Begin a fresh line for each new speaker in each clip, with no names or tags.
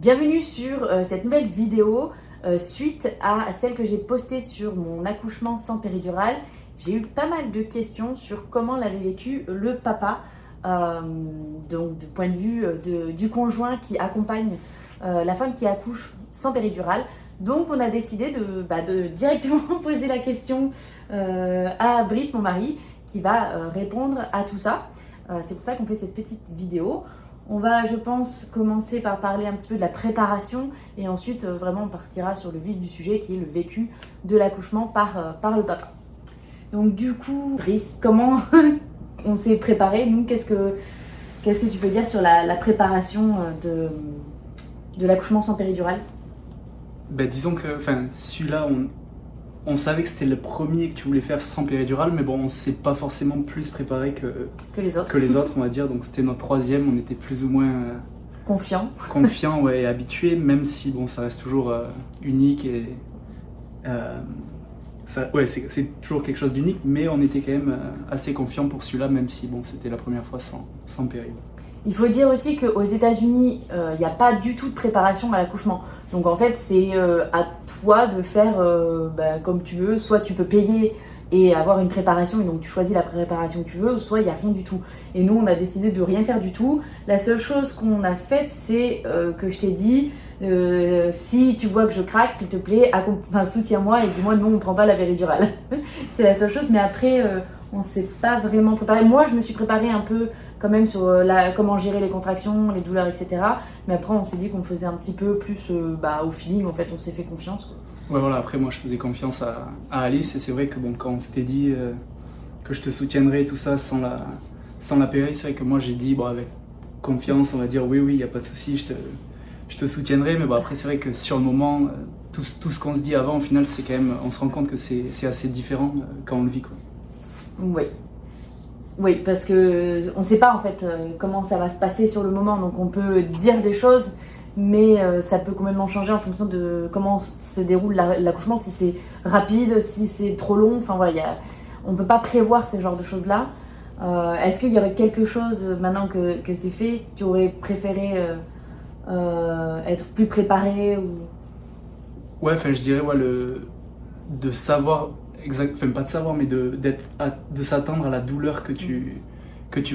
Bienvenue sur cette nouvelle vidéo suite à celle que j'ai postée sur mon accouchement sans péridurale. J'ai eu pas mal de questions sur comment l'avait vécu le papa, donc du point de vue du conjoint qui accompagne la femme qui accouche sans péridurale. Donc on a décidé de directement poser la question à Brice, mon mari, qui va répondre à tout ça. C'est pour ça qu'on fait cette petite vidéo. On va, je pense, commencer par parler un petit peu de la préparation et ensuite vraiment on partira sur le vif du sujet qui est le vécu de l'accouchement par le papa. Donc du coup, Brice, comment on s'est préparé? Nous, qu'est-ce que tu peux dire sur la préparation de l'accouchement sans péridurale?
Disons que celui-là, on savait que c'était le premier que tu voulais faire sans péridurale, mais bon, on ne s'est pas forcément plus préparé que les autres, on va dire. Donc c'était notre troisième, on était plus ou moins
confiant,
ouais, et habitué, même si bon, ça reste toujours unique et c'est toujours quelque chose d'unique, mais on était quand même assez confiant pour celui-là, même si bon, c'était la première fois sans péri.
Il faut dire aussi qu'aux États-Unis, il n'y a pas du tout de préparation à l'accouchement. Donc en fait, c'est à toi de faire comme tu veux. Soit tu peux payer et avoir une préparation, et donc tu choisis la préparation que tu veux, soit il n'y a rien du tout. Et nous, on a décidé de rien faire du tout. La seule chose qu'on a faite, c'est que je t'ai dit, si tu vois que je craque, s'il te plaît, soutiens-moi et dis-moi non, on ne prend pas la péridurale. C'est la seule chose, mais après, on ne s'est pas vraiment préparé. Moi, je me suis préparée un peu quand même sur comment gérer les contractions, les douleurs, etc. Mais après, on s'est dit qu'on faisait un petit peu plus au feeling, en fait, on s'est fait confiance.
Ouais, voilà, après, moi, je faisais confiance à Alice, et c'est vrai que bon, quand on s'était dit que je te soutiendrais et tout ça sans la péri, c'est vrai que moi, j'ai dit, bon, avec confiance, on va dire, oui, il n'y a pas de souci, je te soutiendrai, mais bon, après, c'est vrai que sur le moment, tout ce qu'on se dit avant, au final, c'est quand même, on se rend compte que c'est assez différent quand on le vit, quoi.
Oui, parce que on ne sait pas en fait comment ça va se passer sur le moment, donc on peut dire des choses, mais ça peut complètement changer en fonction de comment se déroule l'accouchement, si c'est rapide, si c'est trop long, enfin voilà, on ne peut pas prévoir ce genre de choses-là. Est-ce qu'il y aurait quelque chose, maintenant que c'est fait, tu aurais préféré être plus préparé ou...
Ouais, je dirais de savoir... pas de savoir, mais de s'attendre à la douleur que tu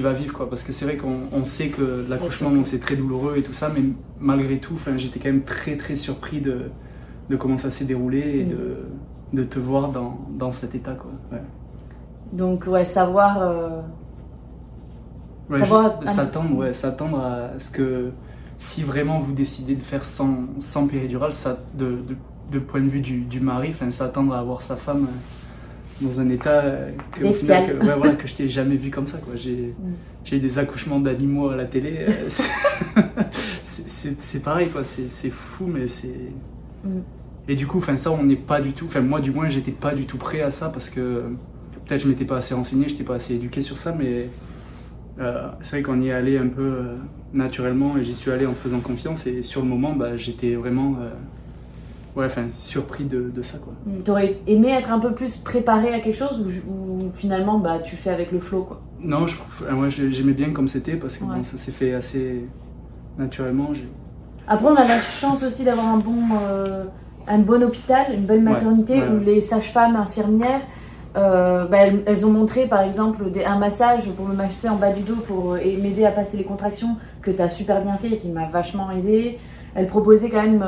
vas vivre, quoi. Parce que c'est vrai qu'on sait que l'accouchement, c'est très douloureux et tout ça, mais malgré tout, j'étais quand même très très surpris de comment ça s'est déroulé et de te voir dans cet état, quoi. Ouais.
Donc savoir
s'attendre à ce que si vraiment vous décidez de faire sans péridurale, ça, de point de vue du mari, s'attendre à voir sa femme dans un état au final, que je t'ai jamais vu comme ça, quoi. J'ai eu des accouchements d'animaux à la télé, c'est pareil, quoi. C'est fou, mais c'est... Et du coup, ça, on n'est pas du tout... moi, du moins, j'étais pas du tout prêt à ça, parce que peut-être je m'étais pas assez renseigné, j'étais pas assez éduqué sur ça, mais c'est vrai qu'on y est allé un peu naturellement, et j'y suis allé en faisant confiance, et sur le moment, j'étais vraiment... surpris de ça, quoi.
T'aurais aimé être un peu plus préparé à quelque chose ou finalement tu fais avec le flow, quoi?
Non, j'aimais bien comme c'était, parce que bon, ça s'est fait assez naturellement.
Après, on a la chance aussi d'avoir un bon hôpital, une bonne maternité où les sages-femmes, infirmières, elles ont montré par exemple un massage pour me masser en bas du dos et m'aider à passer les contractions, que tu as super bien fait et qui m'a vachement aidé. Elles proposaient quand même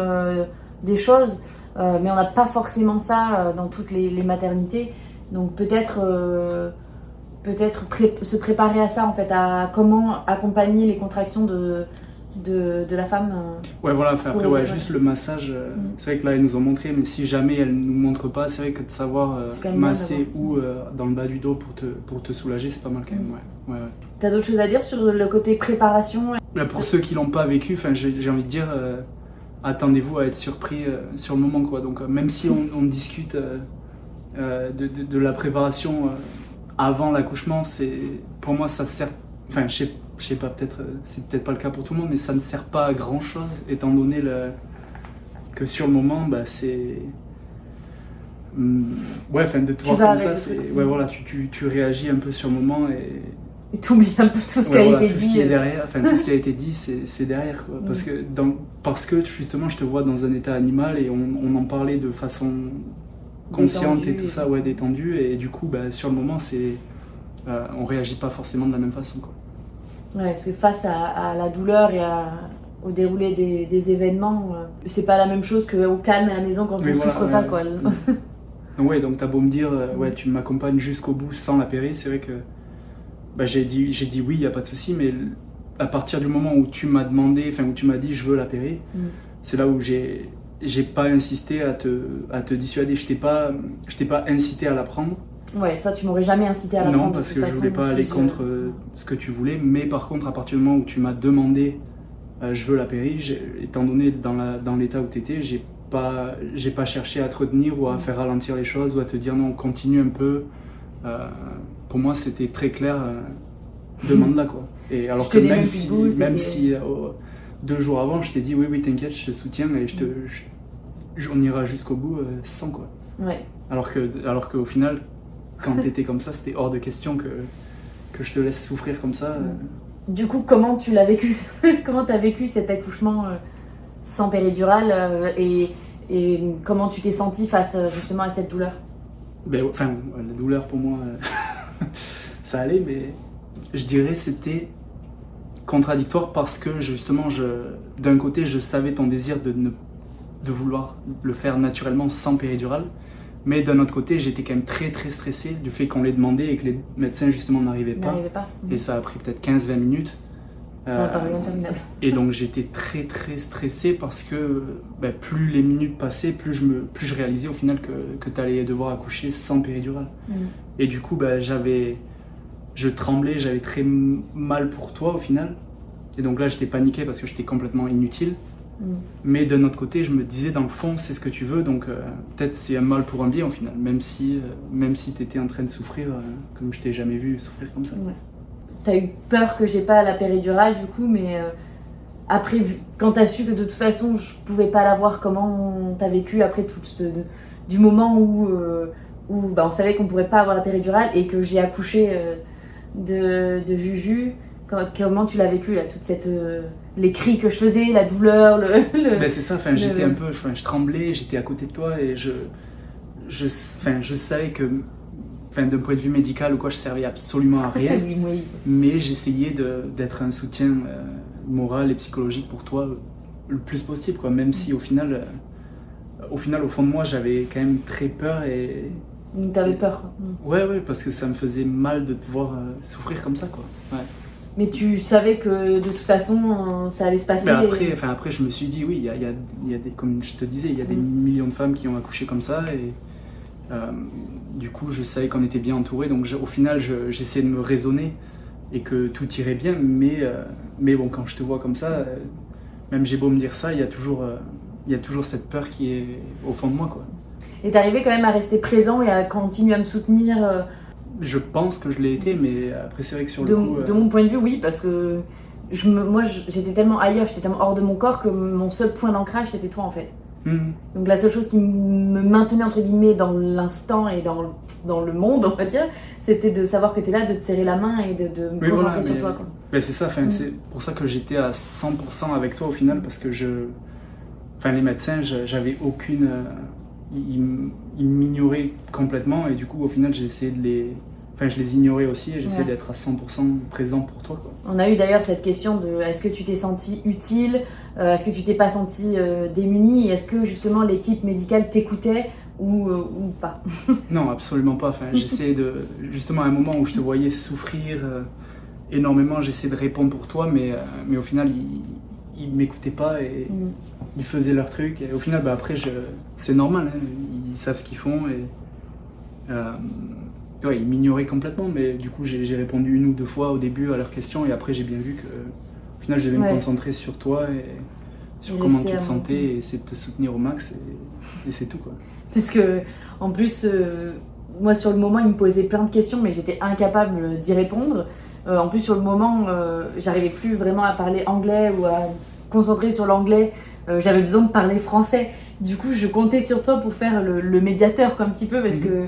des choses, mais on n'a pas forcément ça dans toutes les maternités. Donc peut-être se préparer à ça, en fait, à comment accompagner les contractions de la femme.
Après, juste le massage, c'est vrai que là, ils nous ont montré, mais si jamais elles nous montrent pas, c'est vrai que de savoir masser ou dans le bas du dos pour te soulager, c'est pas mal quand même.
T'as d'autres choses à dire sur le côté préparation?
Pour ceux qui l'ont pas vécu, j'ai envie de dire... attendez-vous à être surpris sur le moment, quoi. Donc même si on discute de la préparation avant l'accouchement, pour moi ça sert, je sais pas, c'est peut-être pas le cas pour tout le monde, mais ça ne sert pas à grand chose, étant donné que sur le moment c'est de te voir comme ça, tu réagis un peu sur le moment,
tout bien, tout ce qui a
voilà,
été
tout
dit.
ce qui est derrière, enfin tout ce qui a été dit, c'est derrière, quoi. Parce que justement, je te vois dans un état animal et on en parlait de façon consciente
Détendu
et tout ça, ouais, détendue, et du coup, sur le moment, on réagit pas forcément de la même façon, quoi.
Ouais, parce que face à la douleur et au déroulé des événements, c'est pas la même chose qu'au calme à la maison quand on
Oui, voilà,
souffre pas, quoi.
Donc t'as beau me dire, ouais, tu m'accompagnes jusqu'au bout sans la péri, c'est vrai que j'ai dit oui, y a pas de souci, mais à partir du moment où tu m'as demandé, enfin où tu m'as dit je veux la péri, c'est là où j'ai pas insisté à te dissuader, je t'ai pas incité à la prendre.
Ouais, ça tu m'aurais jamais incité à la prendre.
Non, parce que je voulais pas aller contre ce que tu voulais, mais par contre, à partir du moment où tu m'as demandé je veux la péri, étant donné dans l'état où tu étais, j'ai pas cherché à te retenir ou à faire ralentir les choses ou à te dire non, continue un peu. Pour moi, c'était très clair, demande-la, quoi. Et alors que même si 2 jours avant, je t'ai dit oui, t'inquiète, je te soutiens et on ira jusqu'au bout sans, quoi.
Ouais.
Alors qu'au final, quand t'étais comme ça, c'était hors de question que je te laisse souffrir comme ça.
Du coup, comment tu l'as vécu? Comment t'as vécu cet accouchement sans péridurale et comment tu t'es sentie face justement à cette douleur?
La douleur pour moi, ça allait, mais je dirais c'était contradictoire parce que justement, d'un côté, je savais ton désir de vouloir le faire naturellement sans péridurale. Mais d'un autre côté, j'étais quand même très très stressé du fait qu'on l'ait demandé et que les médecins justement n'arrivaient pas. Et ça a pris peut-être 15-20 minutes.
Ça a paru interminable.
Et donc j'étais très très stressé parce que plus les minutes passaient, plus je réalisais au final que tu allais devoir accoucher sans péridurale. Et du coup, je tremblais, j'avais très mal pour toi au final. Et donc là, j'étais paniqué parce que j'étais complètement inutile. Mais d'un autre côté, je me disais dans le fond, c'est ce que tu veux, donc peut-être c'est un mal pour un bien au final, même si tu étais en train de souffrir, comme je t'ai jamais vu souffrir comme ça.
Ouais. T'as eu peur que j'ai pas la péridurale du coup, mais après, quand t'as su que de toute façon je pouvais pas l'avoir, comment t'as vécu après du moment où on savait qu'on pourrait pas avoir la péridurale et que j'ai accouché de Juju? Comment tu l'as vécu là, toute cette les cris que je faisais, la douleur,
c'est ça, j'étais un peu, je tremblais, j'étais à côté de toi et je savais que, d'un point de vue médical ou quoi, je servais absolument à rien.
Oui.
Mais j'essayais d'être un soutien moral et psychologique pour toi le plus possible, quoi. Même si au final, au fond de moi, j'avais quand même très peur et.
T'avais peur.
Ouais, parce que ça me faisait mal de te voir souffrir comme ça, quoi. Ouais.
Mais tu savais que de toute façon ça allait se passer.
Mais après je me suis dit oui, il y a des, comme je te disais, il y a des millions de femmes qui ont accouché comme ça et du coup je savais qu'on était bien entourés, donc au final j'essayais de me raisonner et que tout irait bien, mais bon, quand je te vois comme ça, même j'ai beau me dire ça, il y a toujours cette peur qui est au fond de moi, quoi.
Et t'arrivais quand même à rester présent et à continuer à me soutenir.
Je pense que je l'ai été, mais après c'est vrai que sur le coup...
De mon point de vue, oui, parce que moi j'étais tellement ailleurs, j'étais tellement hors de mon corps que mon seul point d'ancrage c'était toi en fait. Donc la seule chose qui me maintenait entre guillemets dans l'instant et dans le monde, on va dire, c'était de savoir que t'es là, de te serrer la main et de me concentrer sur toi, quoi.
C'est ça, c'est pour ça que j'étais à 100% avec toi au final, parce que les médecins, j'avais aucune... Ils m'ignoraient complètement et du coup au final j'ai essayé je les ignorais aussi et j'essayais d'être à 100% présent pour toi, quoi. On
a eu d'ailleurs cette question de est-ce que tu t'es senti utile, est-ce que tu t'es pas senti démuni, et est-ce que justement l'équipe médicale t'écoutait ou pas?
Non, absolument pas. J'essayais justement à un moment où je te voyais souffrir énormément, j'essayais de répondre pour toi, mais au final ils m'écoutaient pas et ils faisaient leur truc et au final après c'est normal, hein, ils savent ce qu'ils font et ils m'ignoraient complètement, mais du coup j'ai répondu 1 ou 2 fois au début à leurs questions et après j'ai bien vu que au final je devais me concentrer sur toi et sur comment tu te sentais et essayer de te soutenir au max et c'est tout, quoi.
Parce que en plus moi sur le moment ils me posaient plein de questions mais j'étais incapable d'y répondre. En plus sur le moment j'arrivais plus vraiment à parler anglais ou à concentrer sur l'anglais, j'avais besoin de parler français. Du coup je comptais sur toi pour faire le médiateur, quoi, un petit peu, parce que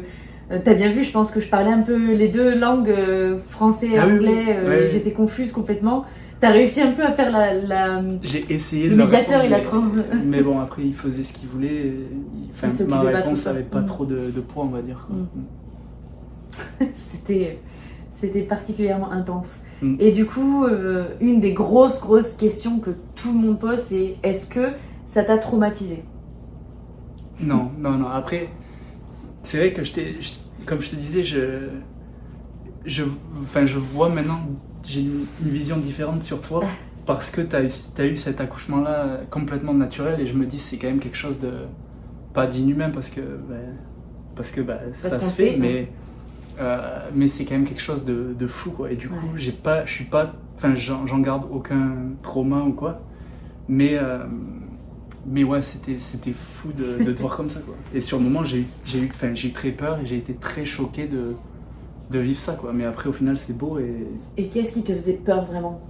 T'as bien vu, je pense que je parlais un peu les deux langues, français et anglais.
Oui.
J'étais confuse complètement. T'as réussi un peu à faire
J'ai essayé
le
de
médiateur,
répondre, mais bon, après, il faisait ce qu'il voulait. Enfin, ma réponse n'avait pas trop de poids, on va dire.
C'était particulièrement intense.
Mm.
Et du coup, une des grosses questions que tout le monde pose, c'est est-ce que ça t'a traumatisé?
Non. Après, c'est vrai que comme je te disais, je vois maintenant, j'ai une vision différente sur toi parce que tu as eu cet accouchement-là complètement naturel et je me dis c'est quand même quelque chose de pas d'inhumain parce que ça se fait, mais c'est quand même quelque chose de fou quoi. Et du coup, j'en garde aucun trauma ou quoi, mais ouais, c'était fou de te voir comme ça quoi. Et sur le moment, j'ai eu très peur et j'ai été très choqué de vivre ça quoi. Mais après, au final, c'est beau
Et qu'est-ce qui te faisait peur vraiment?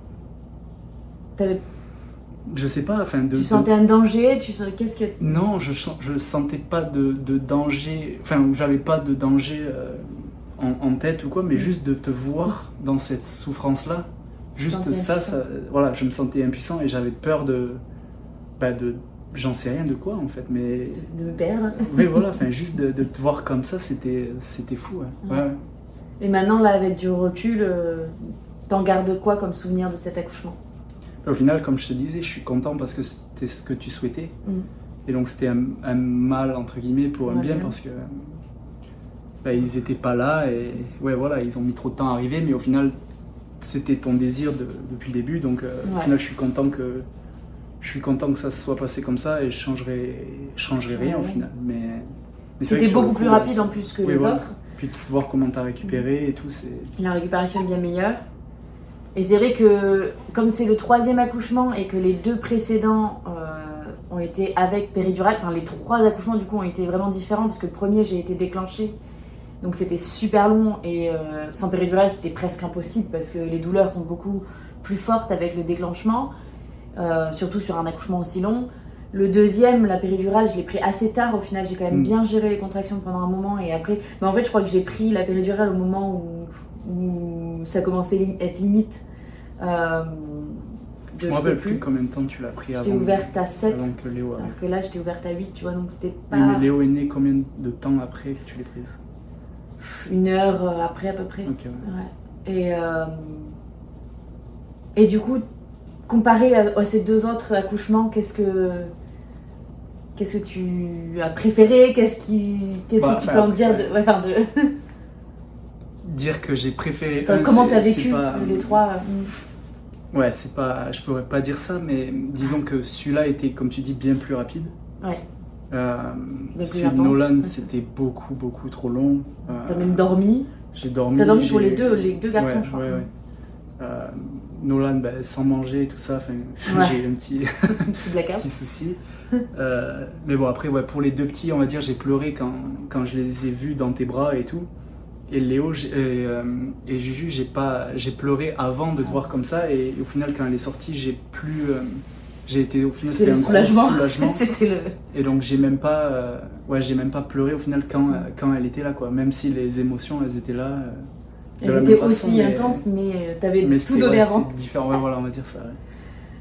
Je sais pas,
tu sentais un danger, qu'est-ce que...
Non, je sentais pas de danger, j'avais pas de danger en tête ou quoi, mais juste de te voir dans cette souffrance-là, juste ça, voilà, je me sentais impuissant et j'avais peur j'en sais rien de quoi en fait, mais...
De me perdre.
Oui, voilà, juste de te voir comme ça, c'était fou, ouais. Ouais.
Et maintenant, là, avec du recul, t'en gardes quoi comme souvenir de cet accouchement?
Au final, comme je te disais, je suis content parce que c'était ce que tu souhaitais. Et donc c'était un mal, entre guillemets, pour un bien parce que ils étaient pas là et ouais, voilà, ils ont mis trop de temps à arriver, mais au final, c'était ton désir depuis le début. Donc au final, je suis content que ça se soit passé comme ça et je changerai rien au final. Mais
c'était beaucoup plus rapide en plus que les autres.
Puis de voir comment t'as récupéré et tout,
La récupération est bien meilleure. Et c'est vrai que comme c'est le 3e accouchement et que les 2 précédents ont été avec péridurale, les 3 accouchements du coup ont été vraiment différents parce que le premier j'ai été déclenchée, donc c'était super long et sans péridurale c'était presque impossible parce que les douleurs sont beaucoup plus fortes avec le déclenchement, surtout sur un accouchement aussi long. Le deuxième, la péridurale, je l'ai pris assez tard au final, j'ai quand même bien géré les contractions pendant un moment et après, mais en fait je crois que j'ai pris la péridurale au moment où ça commençait à être limite.
Je me rappelle plus combien de temps tu l'as pris avant.
J'étais ouverte à 7,
avant que Léo
alors que là j'étais ouverte à 8, tu vois, donc c'était pas...
Mais Léo est né combien de temps après que tu l'aies prise?
1 heure après à peu près.
Ok,
ouais. Et du coup, comparé à ces 2 autres accouchements, qu'est-ce que tu as préféré? Qu'est-ce que tu peux en dire
Dire que j'ai préféré
comment t'as vécu les 3
Ouais, je pourrais pas dire ça, mais disons que celui-là était, comme tu dis, bien plus rapide.
Ouais.
Celui de Nolan, c'était beaucoup trop long.
T'as même dormi?
J'ai dormi.
T'as dormi pour les deux garçons, je crois.
Ouais. Nolan, sans manger et tout ça, j'ai un petit souci. Mais bon, après, pour les 2 petits, on va dire, j'ai pleuré quand je les ai vus dans tes bras et tout. Et Léo et Juju, j'ai pleuré avant de te voir comme ça. Et au final, quand elle est sortie, au final, c'était un
soulagement.
Gros soulagement.
C'était
Et donc, j'ai même pas pleuré au final quand elle était là, quoi. Même si les émotions, elles étaient là.
Elles étaient aussi intenses, mais t'avais tout donné avant.
C'était différent, voilà, on va dire ça.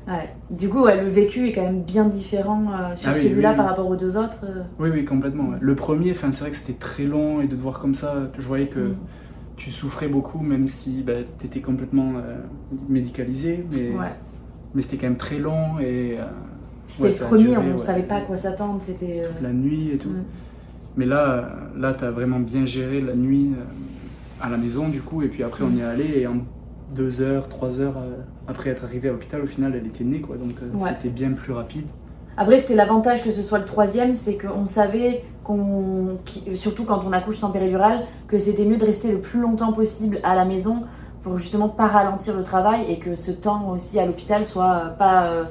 Ouais. Du coup, le vécu est quand même bien différent sur celui-là par rapport aux 2 autres.
Oui, complètement. Ouais. Le premier, c'est vrai que c'était très long et de te voir comme ça, je voyais que tu souffrais beaucoup, même si tu étais complètement médicalisé, mais c'était quand même très long. Et
c'était le premier, on ne savait pas à quoi s'attendre. C'était
toute la nuit et tout. Mais là tu as vraiment bien géré la nuit à la maison, du coup, et puis après, on y est allé et en 2 heures, 3 heures après être arrivé à l'hôpital, au final, elle était née, quoi. Donc c'était bien plus rapide.
Après, c'était l'avantage que ce soit le 3e, c'est qu'on savait, surtout quand on accouche sans péridurale, que c'était mieux de rester le plus longtemps possible à la maison pour justement pas ralentir le travail et que ce temps aussi à l'hôpital soit pas...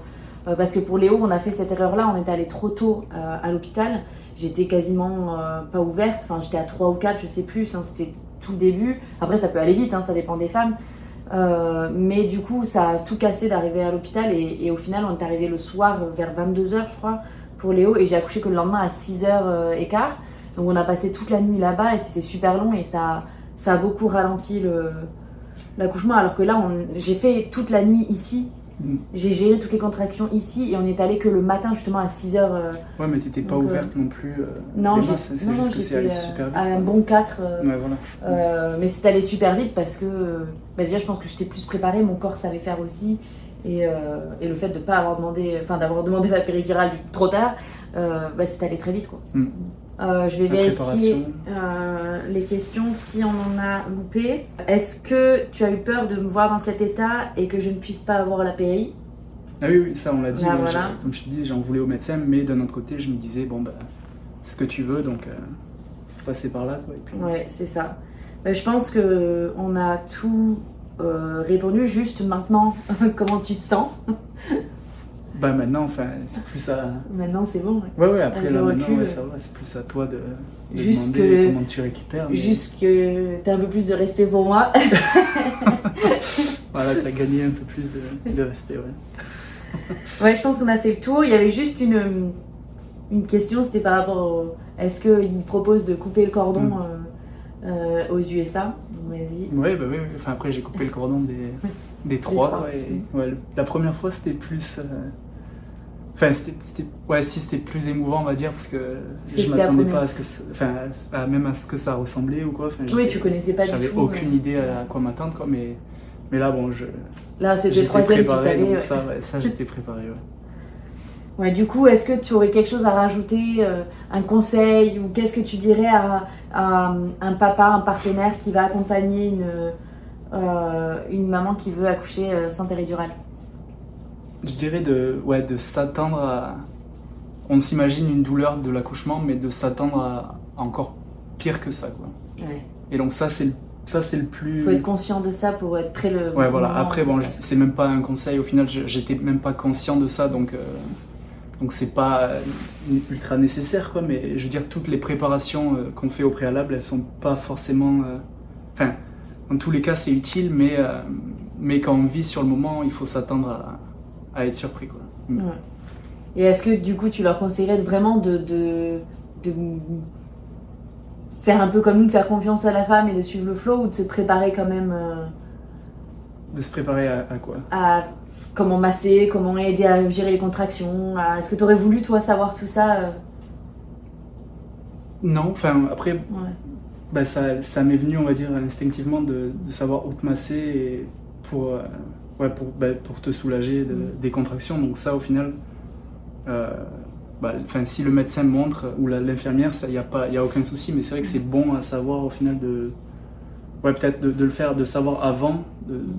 parce que pour Léo, on a fait cette erreur-là, on est allé trop tôt à l'hôpital. J'étais quasiment pas ouverte, j'étais à 3 ou 4, je sais plus, c'était tout le début. Après, ça peut aller vite, ça dépend des femmes. Mais du coup, ça a tout cassé d'arriver à l'hôpital et au final, on est arrivé le soir vers 22h, je crois, pour Léo, et j'ai accouché que le lendemain à 6h15. Donc on a passé toute la nuit là-bas et c'était super long et ça a beaucoup ralenti l'accouchement. Alors que là, j'ai fait toute la nuit ici. J'ai géré toutes les contractions ici et on est allé que le matin justement à 6h.
Ouais, mais t'étais pas ouverte non plus.
Non,
c'est juste que c'est allé super vite.
À un bon 4.
Ouais, voilà.
Mais c'est allé super vite parce que déjà je pense que j'étais plus préparée, mon corps savait faire aussi. Et le fait de pas avoir demandé, d'avoir demandé la péridurale trop tard, c'est allé très vite quoi. Je vais vérifier les questions si on en a loupé. Est-ce que tu as eu peur de me voir dans cet état et que je ne puisse pas avoir la péri?
Ah oui, ça on l'a dit.
Voilà.
Comme je te dis, j'en voulais au médecin, mais d'un autre côté, je me disais, c'est ce que tu veux, donc faut passer par là. Quoi, et puis...
Ouais, c'est ça. Je pense qu'on a tout répondu. Juste maintenant, comment tu te sens?
Maintenant, c'est plus à...
Maintenant, c'est bon.
Ouais, après, là,
recul,
maintenant, ça va, c'est plus à toi de demander comment tu récupères. Mais...
Juste que t'as un peu plus de respect pour moi.
Voilà, t'as gagné un peu plus de respect, ouais.
Ouais, je pense qu'on a fait le tour. Il y avait juste une question, c'était par rapport est-ce qu'ils proposent de couper le cordon aux USA? Vas-y.
Ouais, oui. Après, j'ai coupé le cordon des 3, quoi. Et, ouais, la première fois, c'était plus... c'était plus émouvant, on va dire, parce que je m'attendais pas à ce que même à ce que ça ressemblait ou quoi.
Oui, tu connaissais pas du tout.
J'avais aucune idée à quoi m'attendre, quoi, mais là, bon,
là, c'était le troisième, tu savais.
Donc ça, j'étais préparé, ouais.
Ouais, du coup, est-ce que tu aurais quelque chose à rajouter, un conseil, ou qu'est-ce que tu dirais à un papa, un partenaire qui va accompagner une maman qui veut accoucher sans péridurale?
Je dirais de s'attendre à... On s'imagine une douleur de l'accouchement, mais de s'attendre à encore pire que ça, quoi.
Ouais.
Et donc ça, c'est le plus...
Faut être conscient de ça pour être prêt le...
Ouais, voilà. Après, bon, c'est même pas un conseil. Au final, j'étais même pas conscient de ça, donc c'est pas ultra nécessaire, quoi. Mais je veux dire, toutes les préparations qu'on fait au préalable, elles sont pas forcément... dans tous les cas, c'est utile, mais quand on vit sur le moment, il faut s'attendre à être surpris, quoi.
Ouais. Et est-ce que du coup tu leur conseillerais vraiment de faire un peu comme nous, de faire confiance à la femme et de suivre le flow, ou de se préparer quand même
De se préparer à quoi?
À comment masser, comment aider à gérer les contractions. Est-ce que tu aurais voulu toi savoir tout ça
Non, après
ouais.
ça m'est venu, on va dire, instinctivement de savoir où te masser et pour te soulager des contractions. Donc ça, au final, si le médecin montre ou l'infirmière, il n'y a aucun souci. Mais c'est vrai que c'est bon à savoir au final peut-être de le faire, de savoir avant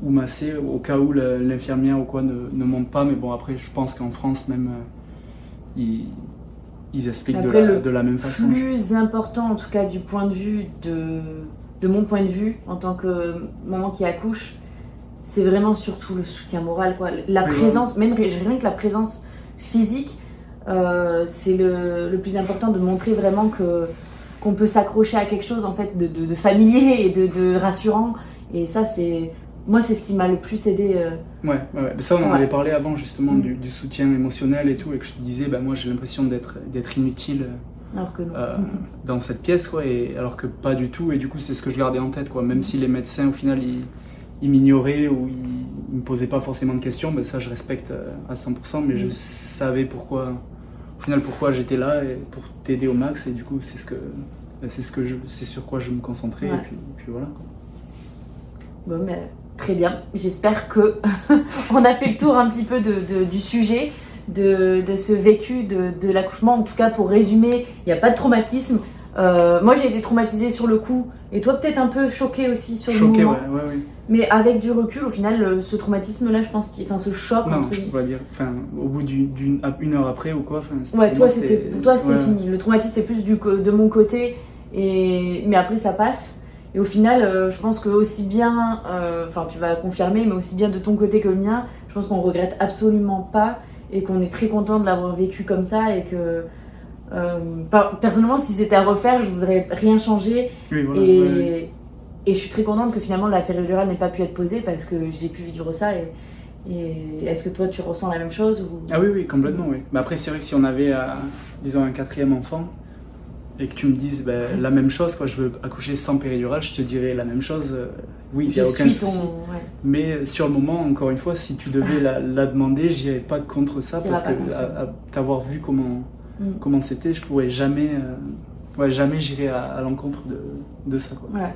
où masser, au cas où l'infirmière ou quoi ne monte pas. Mais bon, après, je pense qu'en France même, ils expliquent
après,
de la même façon.
Le plus important, en tout cas du point de vue de mon point de vue en tant que maman qui accouche, c'est vraiment surtout le soutien moral, quoi. La présence, même rien que la présence physique, c'est le plus important, de montrer vraiment qu'on peut s'accrocher à quelque chose en fait de familier et de rassurant. Et ça, moi, c'est ce qui m'a le plus aidé.
Ouais. Ça, on en avait parlé avant, justement, du soutien émotionnel et tout, et que je te disais, moi, j'ai l'impression d'être inutile
alors que non.
dans cette pièce, quoi, alors que pas du tout. Et du coup, c'est ce que je gardais en tête, quoi. Même si les médecins, au final, ils m'ignoraient ou ils me posaient pas forcément de questions, ça, je respecte à 100%, mais je savais pourquoi j'étais là, et pour t'aider au max, et du coup, c'est sur quoi je me concentrais, et puis voilà, quoi.
Bon, mais très bien. J'espère que on a fait le tour un petit peu du sujet, de ce vécu de l'accouchement. En tout cas, pour résumer, il n'y a pas de traumatisme. Moi, j'ai été traumatisée sur le coup, et toi, peut-être un peu choquée aussi sur le moment.
Ouais.
Mais avec du recul, au final, ce traumatisme-là, je pense ce choc.
Non, je peux pas dire. Au bout d'une heure après ou quoi.
Toi, c'était fini. Le traumatisme, c'est plus de mon côté, mais après, ça passe. Et au final, je pense que aussi bien, tu vas confirmer, mais aussi bien de ton côté que le mien, je pense qu'on regrette absolument pas et qu'on est très content de l'avoir vécu comme ça, et que personnellement, si c'était à refaire, je voudrais rien changer.
Oui, voilà,
et je suis très contente que finalement la péridurale n'ait pas pu être posée, parce que j'ai pu vivre ça. Et est-ce que toi tu ressens la même chose ou...
Ah oui, complètement, oui. Mais après, c'est vrai que si on avait, disons, un 4e enfant, et que tu me dises la même chose, quoi, je veux accoucher sans péridurale, je te dirais la même chose. Oui, il n'y a aucun souci.
Ouais.
Mais sur le moment, encore une fois, si tu devais la demander, j'irais pas contre ça parce que à t'avoir vu comment c'était, je pourrais jamais j'irais à l'encontre de ça, quoi.
Ouais.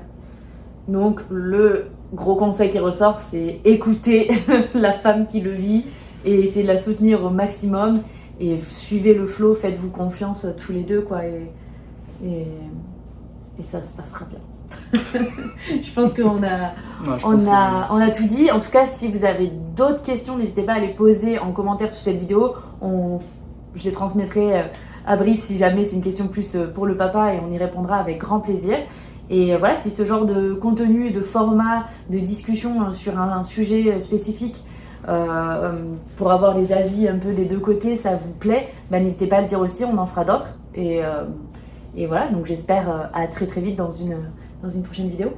Donc le gros conseil qui ressort, c'est écouter la femme qui le vit et essayer de la soutenir au maximum et suivez le flow, faites-vous confiance tous les deux, quoi, et ça se passera bien. Je pense qu'on a tout dit. En tout cas, si vous avez d'autres questions, n'hésitez pas à les poser en commentaire sous cette vidéo. Je les transmettrai à Brice si jamais c'est une question plus pour le papa et on y répondra avec grand plaisir. Et voilà, si ce genre de contenu, de format, de discussion sur un sujet spécifique pour avoir les avis un peu des deux côtés, ça vous plaît, n'hésitez pas à le dire aussi, on en fera d'autres. Et voilà, donc j'espère à très très vite dans une prochaine vidéo.